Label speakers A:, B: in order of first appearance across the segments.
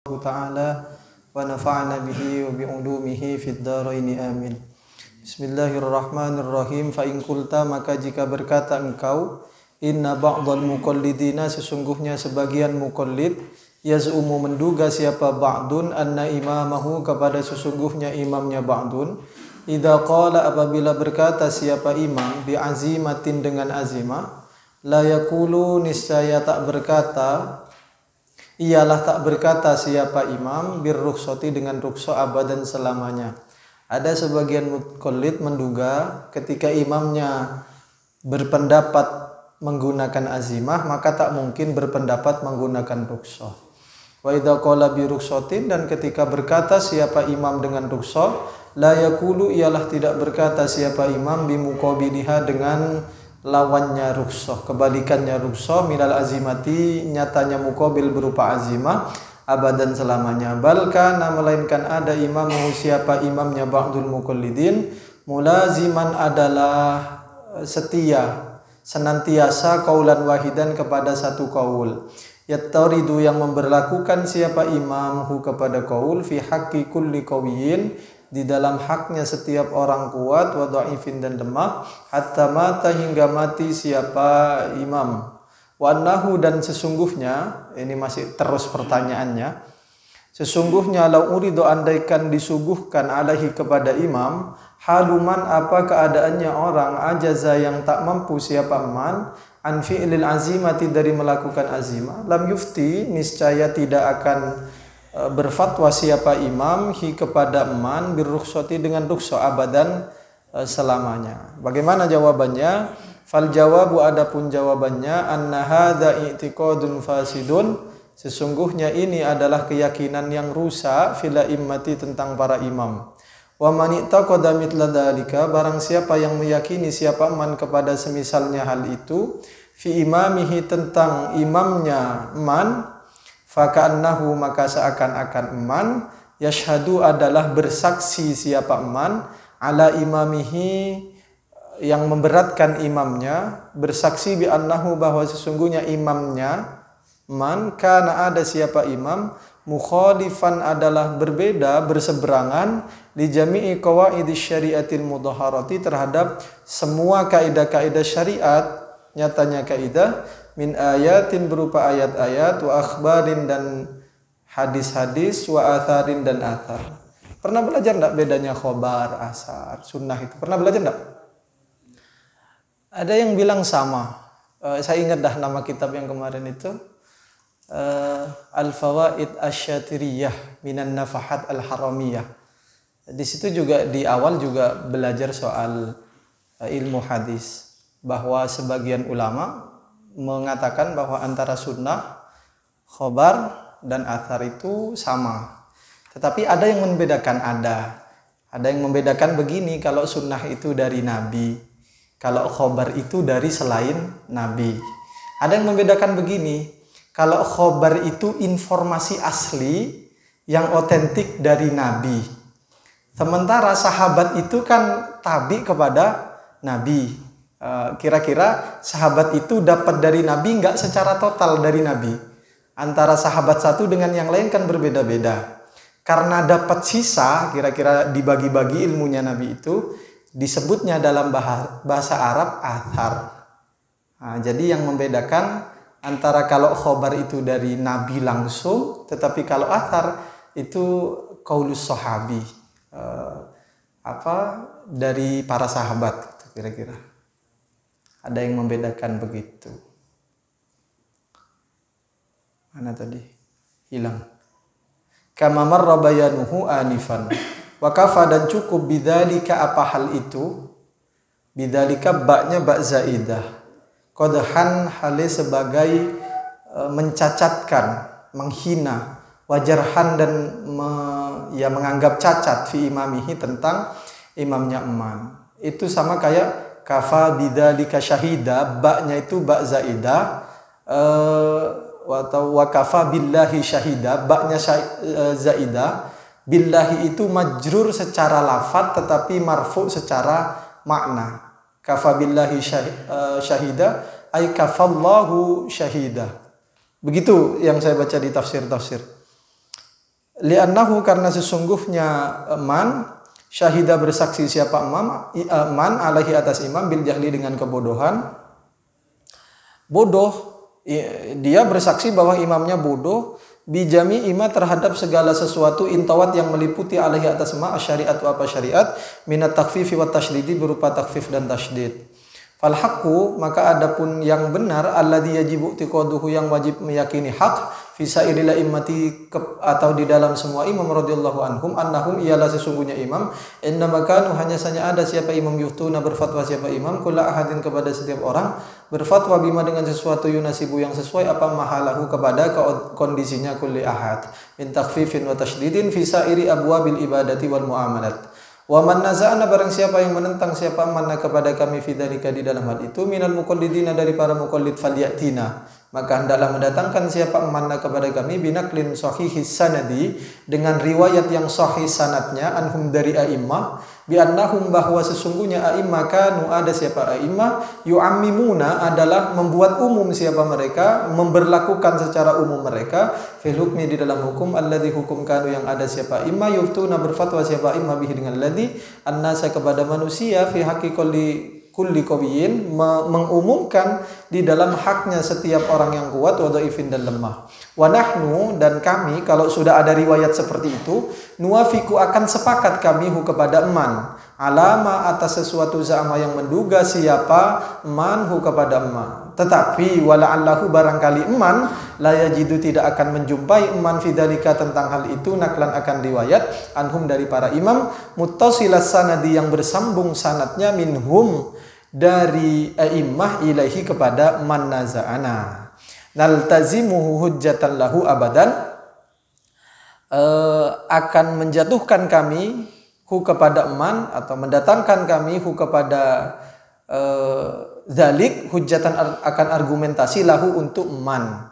A: Ta'ala wa nafa'ana bihi wa bi'ulumihi fid dharaini amin. Bismillahirrahmanirrahim. Fa in qulta, maka jika berkata engkau, inna ba'dal muqallidina, sesungguhnya sebagian muqallid, yaz'umu, menduga siapa ba'dun, anna imamahu, kepada sesungguhnya imamnya ba'dun, idza qala, apabila berkata siapa imam, bi'azimatin, dengan azimah, la yaqulu, niscaya tak berkata, ialah tak berkata siapa imam, birrukhsati, dengan rukhsah, abadan, selamanya. Ada sebagian muqallid menduga ketika imamnya berpendapat menggunakan azimah, maka tak mungkin berpendapat menggunakan rukhsah. Wa idza qala birrukhsatin, dan ketika berkata siapa imam dengan rukhsah, la yaqulu, ialah tidak berkata siapa imam, bimuqabiliha, dengan lawannya rukhsah, kebalikannya rukhsah, minal azimati, nyatanya muqabil berupa azimah, abadan, selamanya. Balkana, melainkan ada imamu, siapa imamnya ba'dul muqallidin, mulaziman, adalah setia, senantiasa, qaulan wahidan, kepada satu qaul, yattaridu, yang memberlakukan siapa imamhu kepada qaul, fi haqqi kulli qawiyin, di dalam haknya setiap orang kuat, wa dha'ifin, dan lemah, hatta mata, hingga mati siapa imam. Wa annahu, dan sesungguhnya, ini masih terus pertanyaannya, sesungguhnya lau uridu, andaikan disuguhkan, alaihi, kepada imam, haluman, apa keadaannya orang, ajaza, yang tak mampu siapa man, an fi'lil azimati, dari melakukan azimah, lam yufti, niscaya tidak akan berfatwa siapa imam, hi, kepada man, birrukhsati, dengan rukhsah, abadan, selamanya. Bagaimana jawabannya? Fal jawabu, adapun jawabannya, anna hadza i'tiqadun fasidun, sesungguhnya ini adalah keyakinan yang rusak, fil immati, tentang para imam. Wa man i'taqada mithla dzalika, barang siapa yang meyakini siapa man kepada semisalnya hal itu, fi imamihi, tentang imamnya man, faka'annahu, maka seakan-akan man, yashhadu, adalah bersaksi siapa man, ala imamihi, yang memberatkan imamnya, bersaksi bi annahu, bahwa sesungguhnya imamnya man, kana, ada siapa imam, mukhalifan, adalah berbeda, berseberangan, li jami'i qawaidis syariatil mudahharati, terhadap semua kaidah-kaidah syariat, nyatanya kaidah, min ayatin, berupa ayat-ayat, wa akhbarin, dan hadis-hadis, wa atharin, dan athar. Pernah belajar enggak bedanya khobar, asar, sunnah itu? Pernah belajar enggak? Ada yang bilang sama. Saya ingat dah nama kitab yang kemarin itu, Al-Fawaid Asy-Syatiriyah minan Nafahat Al-Haramiyah. Di situ juga di awal juga belajar soal ilmu hadis, bahwa sebagian ulama mengatakan bahwa antara sunnah, khobar, dan athar itu sama. Tetapi ada yang membedakan, ada yang membedakan begini, kalau sunnah itu dari Nabi, kalau khobar itu dari selain Nabi. Ada yang membedakan begini, kalau khobar itu informasi asli yang otentik dari Nabi, sementara sahabat itu kan tabi kepada Nabi. Kira-kira sahabat itu dapat dari Nabi enggak secara total dari Nabi. Antara sahabat satu dengan yang lain kan berbeda-beda. Karena dapat sisa, kira-kira dibagi-bagi ilmunya Nabi itu, disebutnya dalam bahasa Arab athar. Jadi yang membedakan antara kalau khobar itu dari Nabi langsung, tetapi kalau athar itu qaulus sahabi, dari para sahabat, kira-kira. Ada yang membedakan begitu. Mana tadi? Hilang. Kama marra bayanuhu anifan. Wa kafa, dan cukup, bidzalika, apa hal itu? Bidzalika, baknya bak zaidah. Qadhan, hale sebagai mencacatkan, menghina, wajarhan, dan menganggap cacat, fi imamihi, tentang imamnya eman. Itu sama kayak kafa bidzalika syahida, baknya itu bak zaidah, atau wa kafa billahi syahida, baknya zaidah, billahi itu majrur secara lafadz tetapi marfu secara makna. Kafa billahi syahida, ay kafallahu syahida. Begitu yang saya baca di tafsir-tafsir. Li'annahu karena sesungguhnya man syahida bersaksi siapa man alaihi atas imam bil jahli dengan kebodohan. Bodoh, dia bersaksi bahwa imamnya bodoh bijami ima terhadap segala sesuatu intawat yang meliputi alaihi atas ma syariat apa syariat minat takfifi wa tasydidi berupa takfif dan tasydid. Fal haqqu maka adapun yang benar alladzi yajibu tiqaduhu yang wajib meyakini hak fi sa'iril immati atau di dalam semua imam radhiyallahu anhum annahum ialah sesungguhnya imam innama kanu hanya saja ada siapa imam yuftuna berfatwa siapa imam kullu ahadin kepada setiap orang berfatwa bima dengan sesuatu yunasibu yang sesuai apa mahalahu kepada kondisinya kulli ahad min takhfifin wa tasydidin fi sa'iri abwabil ibadati wal muamalat. Wa man naza'ana barang siapa yang menentang siapa manna kepada kami fidzalika di dalam hal itu minal muqallidina dari para muqallid falyatina maka hendaklah mendatangkan siapa manna kepada kami binaklin sahihis sanadi dengan riwayat yang sahih sanadnya anhum dari a'immah bi annahum bahwa sesungguhnya a'immah kanu ada siapa a'immah yu'ammimuna adalah membuat umum siapa mereka memberlakukan secara umum mereka fil hukmi di dalam hukum alladzi hukum kanu yang ada siapa a'immah yuftuna berfatwa siapa a'immah bihi dengan alladzi annasa kepada manusia fi haqiqi kulli qawiyin mengumumkan di dalam haknya setiap orang yang kuat wa dhaifin dan lemah. Wa nahnu dan kami kalau sudah ada riwayat seperti itu nuwafiqu akan sepakat kami kepada man alama atas sesuatu za'ama yang menduga siapa manhu kepada man. Tetapi wala'allahu barangkali man la yajidu tidak akan menjumpai man fidzalika tentang hal itu naklan akan riwayat anhum dari para imam muttasilas sanadi yang bersambung sanadnya minhum dari a'immah ilaihi kepada man naza'ana naltazimuhu hujjatan lahu abadan akan menjatuhkan kami kepada man atau mendatangkan kami kepada zalik hujjatan akan argumentasi lahu untuk man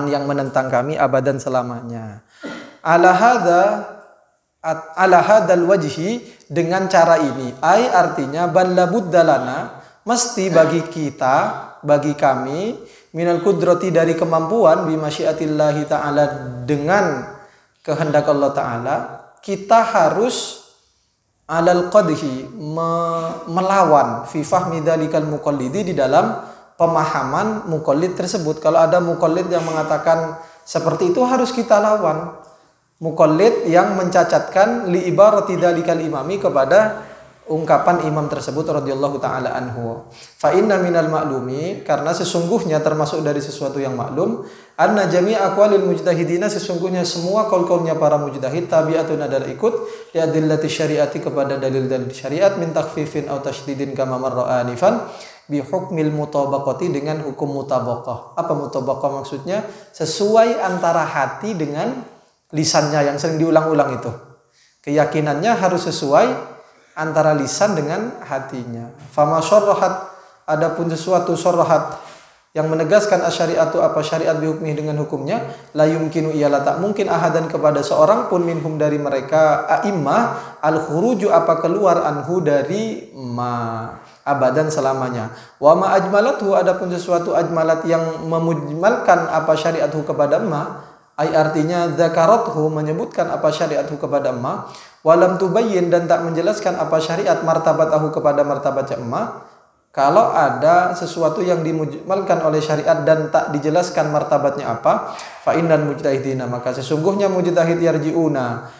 A: yang menentang kami abadan selamanya ala hadzal wajhi dengan cara ini ai artinya ballabuddalana mesti bagi kita bagi kami minal kudrati dari kemampuan bi masyiatillahi taala dengan kehendak Allah taala kita harus alal qadhi melawan fi fahmi dzalikal muqallidi di dalam pemahaman muqallid tersebut. Kalau ada muqallid yang mengatakan seperti itu harus kita lawan. Muqallid yang mencacatkan li ibarati dzalikal imami kepada ungkapan imam tersebut radhiyallahu taala anhu. Fa inna minal ma'lumi karena sesungguhnya termasuk dari sesuatu yang maklum anna jami'a aqwalil mujtahidina sesungguhnya semua qaul-qaulnya para mujtahid tabi'atun adalah ikut li adillati syariati kepada dalil-dalil syariat min takhfifin aw tasydidin kama marra anifan bi hukmil mutabaqati dengan hukum mutabaqah. Apa mutabaqah maksudnya? Sesuai antara hati dengan lisannya yang sering diulang-ulang itu. Keyakinannya harus sesuai antara lisan dengan hatinya. Fama syarrahat adapun sesuatu syarrahat yang menegaskan asyariatu apa syariat bihukmih dengan hukumnya la yumkinu ialah tak mungkin ahadan kepada seorang pun minhum dari mereka a'immah al khuruju apa keluar anhu dari ma abadan selamanya. Wa ma ajmalatu adapun sesuatu ajmalat yang memujmalkan apa syariathu kepada ma ai artinya zakarathu menyebutkan apa syariathu kepada ma walam tubayyin dan tak menjelaskan apa syariat martabatahu kepada martabat ma. Kalau ada sesuatu yang dimujmalkan oleh syariat dan tak dijelaskan martabatnya apa, fa innal mujtahidina maka sesungguhnya mujtahid yarjiuna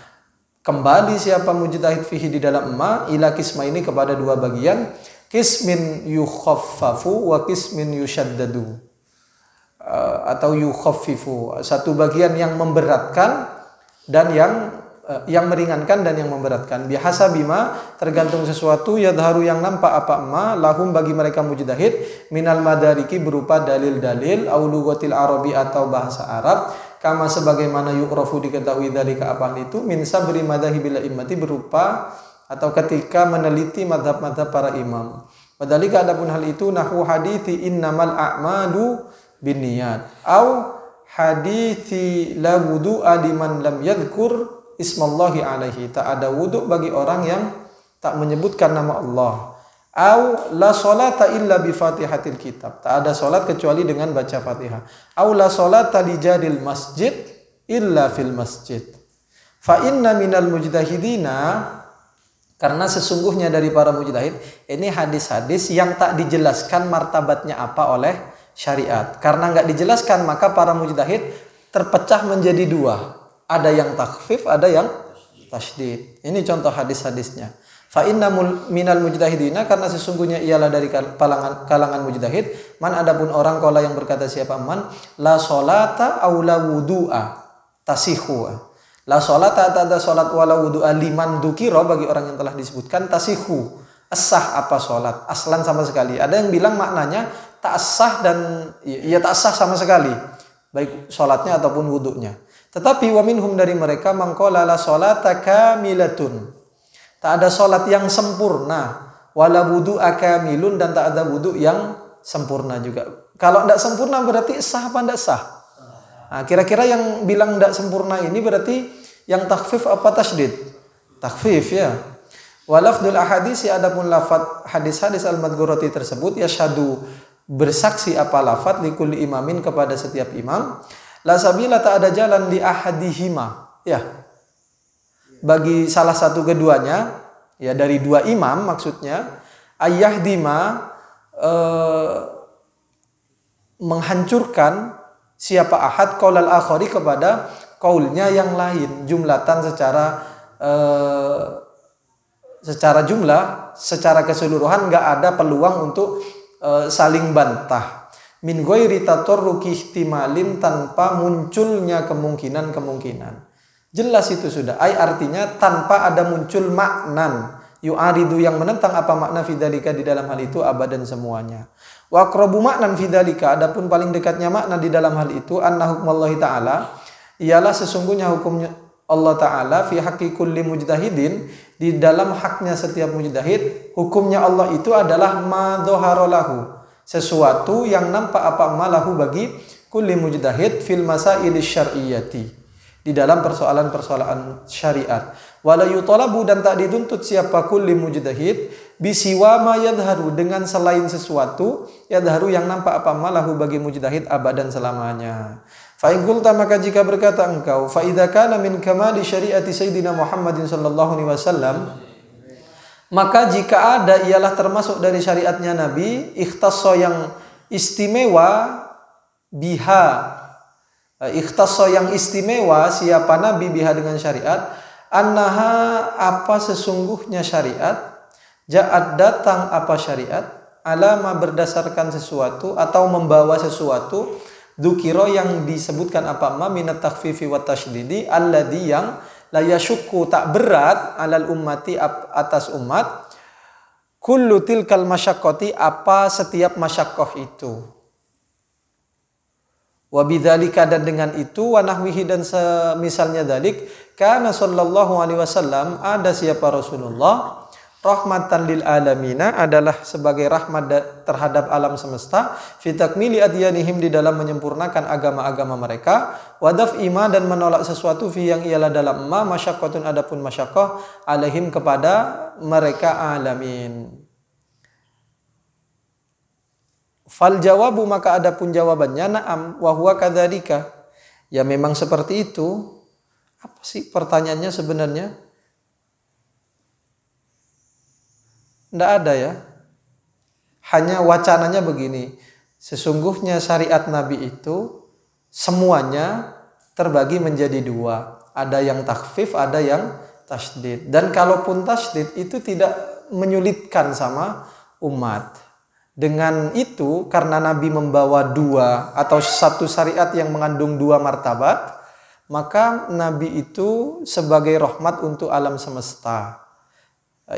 A: kembali siapa mujtahid fihi di dalam ma ila qismaini kepada dua bagian, qismin yukhaffafu wa qismin yushaddadu atau yukhaffifu, satu bagian yang memberatkan dan yang meringankan dan yang memberatkan. Biasa bima tergantung sesuatu yadharu yang nampak apa ma lahum bagi mereka mujtahid minal madariki berupa dalil-dalil au lughatil arabi atau bahasa Arab kama sebagaimana yuqrafu diketahui dzalika apa itu min sabri madhahibil immati berupa atau ketika meneliti madhab-madhab para imam. Padahal adapun hal itu nahu hadithi innamal a'malu binniyat au hadithi la wudu'a liman lam yadhkur ismallahi alaihi, tak ada wuduk bagi orang yang tak menyebutkan nama Allah. Au la salata illa bi fatihatil kitab, tak ada salat kecuali dengan baca Fatihah. Au la salata li jadil masjid illa fil masjid, Fa inna minal mujtahidina, karena sesungguhnya dari para mujtahid, ini hadis-hadis yang tak dijelaskan martabatnya apa oleh syariat. Karena nggak dijelaskan, maka para mujtahid terpecah menjadi dua. Ada yang takhfif, ada yang tasydid. Ini contoh hadis-hadisnya. Fa inna minal mujtahidina, karena sesungguhnya ialah dari kalangan mujtahid, man adapun orang qala yang berkata siapa man, la sholata aw la wudu'a tasihu. La sholata, tak ada sholat wala wudu'a liman dukiro, bagi orang yang telah disebutkan, tasihu, sah apa sholat, aslan sama sekali. Ada yang bilang maknanya tak sah, dan ya tak sah sama sekali, baik sholatnya ataupun wudunya. Tetapi wa minhum, dari mereka, mangkola la sholata kamilatun, tak ada sholat yang sempurna, wala wudu'a kamilun, dan tak ada wudu yang sempurna juga. Kalau tidak sempurna berarti sah apa tidak sah? Nah, kira-kira yang bilang tidak sempurna ini berarti yang takhfif apa tasydid? Takhfif, ya. Walafdul ahadisi, adapun lafaz hadis-hadis al-madhkurati tersebut, yashhadu, bersaksi apa lafaz, likulli imamin, kepada setiap imam, la sabila, tak ada jalan, li ahadihima, ya, bagi salah satu keduanya, ya, dari dua imam maksudnya, ayyahdima, menghancurkan siapa ahad qaulal akhari, kepada qaulnya yang lain, jumlatan secara jumlah, secara keseluruhan nggak ada peluang untuk saling bantah. Min ghairi tatarruki ihtimalin, tanpa munculnya kemungkinan. Jelas itu sudah. Artinya tanpa ada muncul maknan yu'aridu, yang menentang apa makna fidzalika, di dalam hal itu, abadan semuanya. Wa aqrabu maknan fidzalika, adapun paling dekatnya makna di dalam hal itu, anna hukmallahi ta'ala, ialah sesungguhnya hukumnya Allah Ta'ala, fi haqqi kulli mujtahidin, di dalam haknya setiap mujtahid, hukumnya Allah itu adalah ma dhahara lahu, sesuatu yang nampak apa malahu, bagi kulli mujtahid, fil masaili syar'iyyati, di dalam persoalan-persoalan syariat. Wala yutalabu, dan tak dituntut siapa kulli mujtahid, bisiwa ma yadharu, dengan selain sesuatu, yadharu, yang nampak apa malahu, bagi mujtahid, abadan selamanya. Fa in qulta, maka jika berkata engkau, fa idza kana min kamali syariati sayyidina Muhammadin sallallahu alaihi wasallam, maka jika ada ialah termasuk dari syariatnya Nabi, ikhtassa, yang istimewa, biha, ikhtassa, yang istimewa siapa Nabi, biha, dengan syariat, annaha, apa sesungguhnya syariat, ja'at, datang apa syariat, alama, berdasarkan sesuatu atau membawa sesuatu, dzukira, yang disebutkan apa ma, minat takhfifi wa tasydidi, alladhi, yang la yashukku, tak berat, alal ummati, atas umat, kullu tilkal masyaqqati, apa setiap masyaqqah itu. Wa bidzalika, dan dengan itu, wa nahwihi, dan semisalnya dalik, kana sallallahu alaihi wasallam, ada siapa Rasulullah, rahmatan lil alamina, adalah sebagai rahmat terhadap alam semesta, fi takmili adyanihim, di dalam menyempurnakan agama-agama mereka, wa daf'i ma, dan menolak sesuatu, fi, yang ialah dalam ma, masyaqqatun, adapun masyaqqah, alaihim, kepada mereka alamin. Fal jawabu, maka adapun jawabannya, na'am wa huwa kadzalika, ya memang seperti itu. Apa sih pertanyaannya sebenarnya? Tidak ada, ya. Hanya wacananya begini. Sesungguhnya syariat Nabi itu semuanya terbagi menjadi dua. Ada yang takhfif, ada yang tasydid. Dan kalaupun tasydid itu tidak menyulitkan sama umat. Dengan itu, karena Nabi membawa dua atau satu syariat yang mengandung dua martabat, maka Nabi itu sebagai rahmat untuk alam semesta.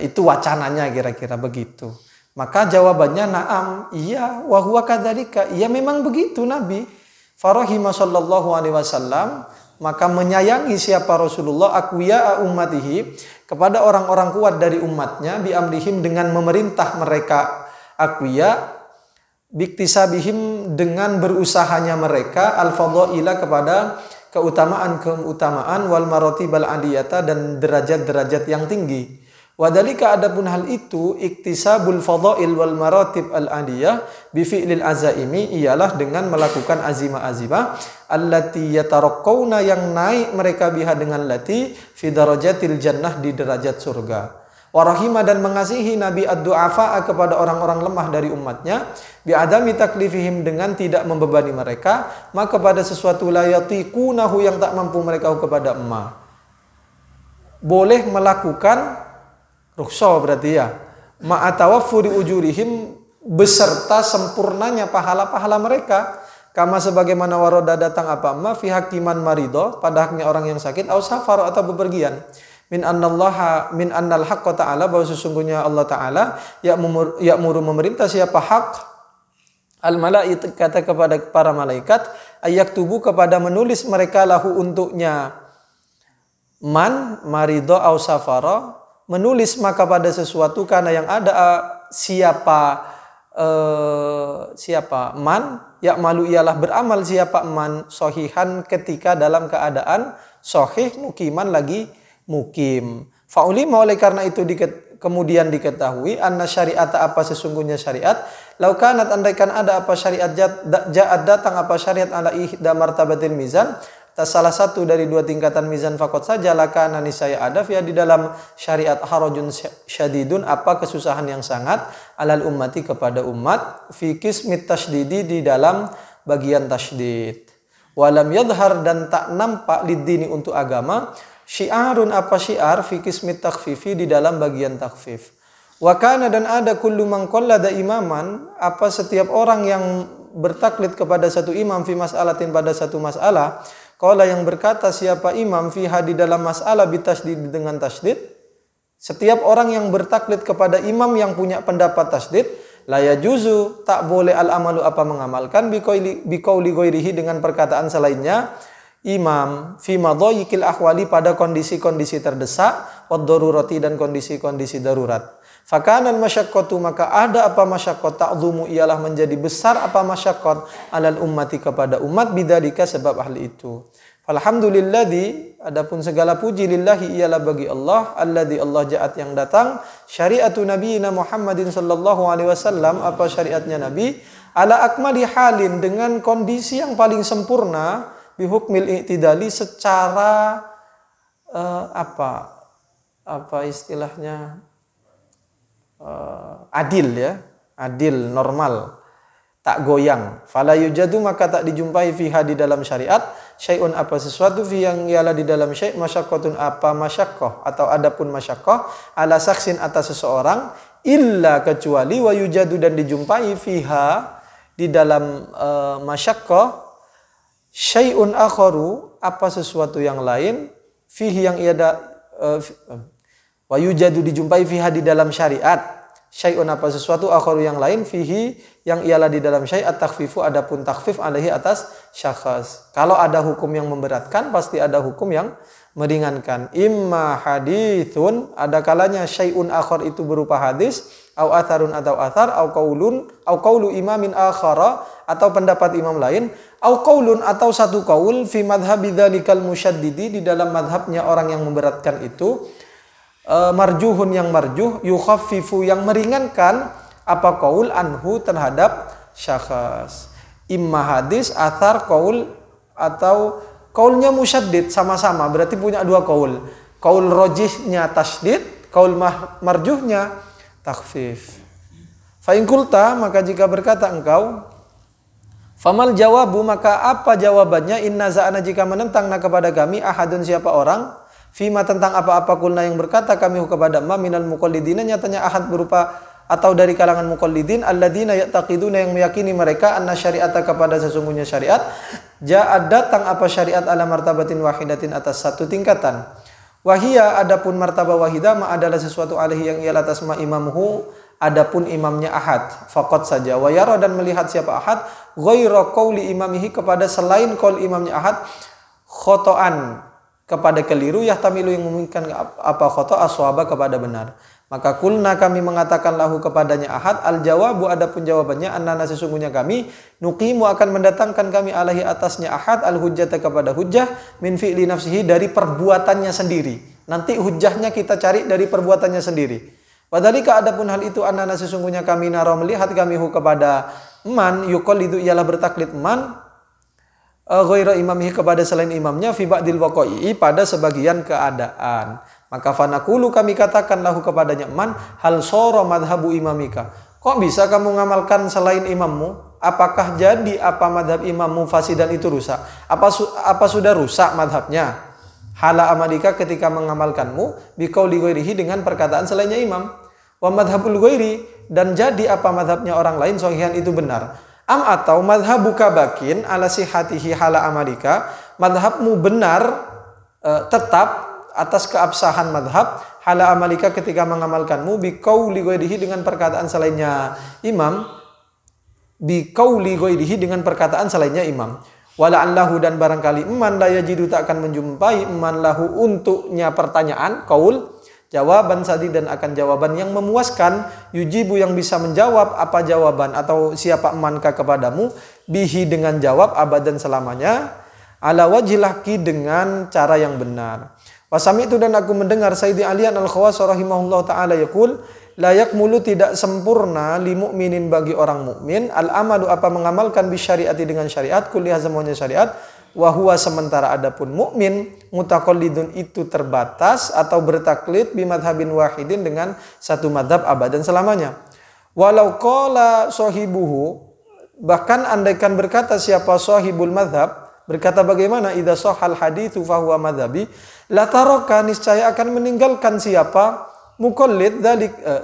A: Itu wacananya kira-kira begitu. Maka jawabannya na'am, iya, wa huwa kadzalika, iya memang begitu Nabi. Farahima sallallahu alaihi wasallam, maka menyayangi siapa Rasulullah, aqwiya ummatihi, kepada orang-orang kuat dari umatnya, bi amrihim, dengan memerintah mereka, aqwiya, biktisabihim, dengan berusahanya mereka, al-fadhaila, kepada keutamaan-keutamaan, wal maratibal aliyata, dan derajat-derajat yang tinggi. Wadhalika adapun hal itu iktisabul fadhail wal maratib al aliyah bi fi'lil azaimi ialah dengan melakukan azimah-azimah allati yataraqqawna yang naik mereka biha dengan lati fi darajatil jannah di derajat surga. Warahimah dan mengasihi Nabi ad-du'afa'a kepada orang-orang lemah dari umatnya bi'adami taklifihim dengan tidak membebani mereka maka pada sesuatu la yatiqunahu yang tak mampu mereka kepada emma. Boleh melakukan rukhsah berarti ya ma'atawaffuri ujurihim beserta sempurnanya pahala-pahala mereka kama sebagaimana waroda datang apa ma fi hakiman marido pada haknya orang yang sakit au safar atau bepergian min annal haqqa ta'ala bahwa sesungguhnya Allah Ta'ala ya'muru memerintah siapa hak al malaikat kata kepada para malaikat ayak tubuh kepada menulis mereka lahu untuknya man marido au safara menulis maka pada sesuatu karena yang ada siapa man ya'malu ialah beramal siapa man sohihan ketika dalam keadaan sohih mukiman lagi mukim. Fa'ulima oleh karena itu kemudian diketahui anna syariat apa sesungguhnya syariat laukanat andaikan ada apa syariat ja'at datang apa syariat ala ihda martabatil mizan atas salah satu dari dua tingkatan mizan fakot saja lakana nisaya ada via di dalam syariat harajun syadidun apa kesusahan yang sangat alal ummati kepada umat fi qismit tasydidi di dalam bagian tasydid walam yadhar dan tak nampak lidini untuk agama syiarun apa syiar fi qismit takhfifi di dalam bagian takhfif wa kana dan ada kullu man qallada imaman apa setiap orang yang bertaklid kepada satu imam fi mas'alatin pada satu masalah qala yang berkata siapa imam fiha di dalam masalah bitasydid dengan tasydid setiap orang yang bertaklid kepada imam yang punya pendapat tasydid la yajuzu tak boleh al amalu apa mengamalkan biqauli ghairihi dengan perkataan selainnya imam fi madhayiqil ahwali pada kondisi-kondisi terdesak wad darurati dan kondisi-kondisi darurat. Fakanan masyaqqatu maka ada apa masyaqqat ta'dhumu ialah menjadi besar apa masyaqqat alal ummati kepada umat bidzalika sebab ahli itu. Alhamdulilladzi adapun segala puji lillahi ialah bagi Allah alladzi Allah ja'at yang datang syariatu nabiyina Muhammadin sallallahu alaihi wasallam apa syariatnya nabi ala akmali halin dengan kondisi yang paling sempurna bihukmil i'tidali secara apa istilahnya adil ya, adil normal, tak goyang. Fala yujadu maka tak dijumpai fiha di dalam syariat syai'un apa sesuatu fi yang ialah di dalam syai' masyaqqatun apa masyaqqah atau adapun masyaqqah ala saksin atas seseorang illa kecuali wa yujadu dan dijumpai fiha di dalam masyaqqah syai'un akharu apa sesuatu yang lain fihi yang ada wa yujadu dijumpai fiha di dalam syariat syai'un apa sesuatu akharu yang lain fihi yang ialah di dalam syai' at-takhfifu adapun takhfif alaihi atas syakhs. Kalau ada hukum yang memberatkan pasti ada hukum yang meringankan. Imma hadithun ada kalanya syai'un akhar itu berupa hadis au atharun atau athar au qaulu imamin akhara atau pendapat imam lain au qaulun atau satu qaul fi madhhabi dzalikal musyaddidi di dalam madhabnya orang yang memberatkan itu marjuhun yang marjuh yukhaffifu yang meringankan apa qaul anhu terhadap syakhs. Imma hadis athar qaul atau qaulnya musyaddid sama-sama berarti punya dua qaul. Qaul rajihnya tasydid, qaul marjuhnya takhfif. Fa in qulta maka jika berkata engkau famal jawabu maka apa jawabannya inna za'ana jika menentangna kepada kami ahadun siapa orang fima tentang apa-apa kulna yang berkata kami kepada ma minal muqallidina nyatanya ahad berupa atau dari kalangan muqallidin alladzina ya'taqiduna yang meyakini mereka anna syari'ata kepada sesungguhnya syariat ja'ad datang apa syariat ala martabatin wahidatin atas satu tingkatan wahia adapun martabah wahidah ma adalah sesuatu alaihi yang ialah atas ma imamuhu adapun imamnya ahad faqat saja wa yara dan melihat siapa ahad ghaira qauli imamihi kepada selain qaul imamnya ahad khotoan kepada keliru yahtamilu yang memungkinkan apa khoto aswaba kepada benar maka kulna kami mengatakan lahu kepadanya ahad al jawabu adapun jawabannya annana sesungguhnya kami nuqimu akan mendatangkan kami alaihi atasnya ahad al hujjata kepada hujjah min fi'li nafsihi dari perbuatannya sendiri Nanti hujahnya kita cari dari perbuatannya sendiri. Padhalika adapun hal itu anana sesungguhnya kami nara melihat kami kepada man yuqallidu ialah bertaklid man ghaira imamihi kepada selain imamnya fi ba'dil waqa'i pada sebagian keadaan. Maka fanaqulu kami katakan lahu kepadanya man hal sara madhabu imamika. Kok bisa kamu ngamalkan selain imammu? Apakah jadi apa madhab imammu fasidan itu rusak? Apa sudah rusak madhabnya? Hala amalika ketika mengamalkanmu biqauli ghairihi dengan perkataan selainnya imam. Wa madhabul ghairi dan jadi apa madhabnya orang lain sahihan itu benar. Am atau madhabuka bakin ala sihatihi hala amalika, madhabmu benar tetap atas keabsahan madhab hala amalika ketika mengamalkanmu biqauli ghairihi dengan perkataan selainnya imam, biqauli ghairihi dengan perkataan selainnya imam. Wala'allahu dan barangkali man la yajidu tak akan menjumpai man lahu untuknya pertanyaan qaul jawaban sadid dan akan jawaban yang memuaskan yujibu yang bisa menjawab apa jawaban atau siapa manka kepadamu bihi dengan jawab abadan selamanya ala wajhil haqi dengan cara yang benar. Wasami itu dan aku mendengar Sayyidi Alian Al-Khawas rahimahullah taala yaqul layak mulu tidak sempurna li mukminin bagi orang mukmin al amalu apa mengamalkan bi syariati dengan syariat kuliah semuanya syariat wa huwa sementara adapun mukmin mutaqallidun itu terbatas atau bertaklid bi madhabin wahidin dengan satu madhab abadan selamanya. Walau qala sahibuhu bahkan andaikan berkata siapa sahibul madhab berkata bagaimana idza sahal haditsu fa huwa madhabi la taraka niscaya akan meninggalkan siapa muqallid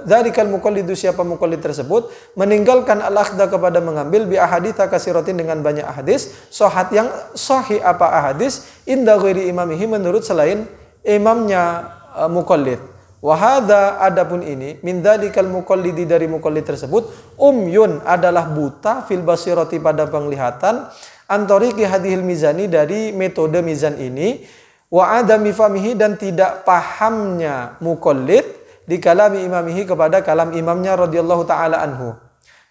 A: dzalikal muqallidu siapa muqallid tersebut meninggalkan al-akhdha kepada mengambil bi ahaditsa kasiratin dengan banyak hadis sahih yang sahih apa ahadis inda ghairi imamihi menurut selain imamnya muqallid. Wa hadza adapun ini min dzalikal muqallidi dari muqallid tersebut umyun adalah buta fil basirati pada penglihatan antoriqi hadhil mizani dari metode mizan ini wa adami fahmihi dan tidak pahamnya muqallid di kalami imamihi kepada kalam imamnya radhiyallahu taala anhu.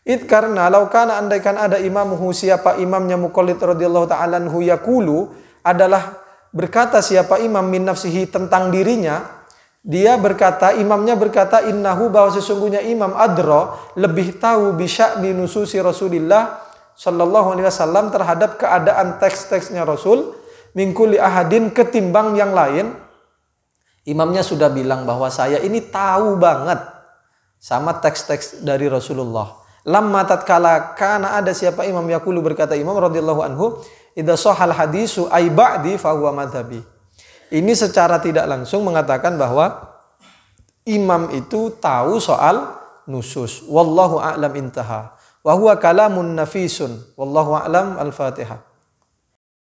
A: Karena laukana andaikan ada imamuhu siapa imamnya muqallid radhiyallahu taala anhu yaqulu adalah berkata siapa imam min nafsihi tentang dirinya dia berkata imamnya berkata innahu bahwa sesungguhnya imam adra lebih tahu bi sya'ni nususi Rasulillah sallallahu alaihi wasallam terhadap keadaan teks-teksnya Rasul min kulli ahadin ketimbang yang lain. Imamnya sudah bilang bahwa saya ini tahu banget sama teks-teks dari Rasulullah. Lamma tatkala kana ada siapa imam yaqulu berkata imam radhiyallahu anhu idza sahal hadisu ai ba'di fa huwa madhabi. Ini secara tidak langsung mengatakan bahwa imam itu tahu soal nusus. Wallahu a'lam intaha. Wa huwa kalamun nafisun. Wallahu a'lam al-Fatihah.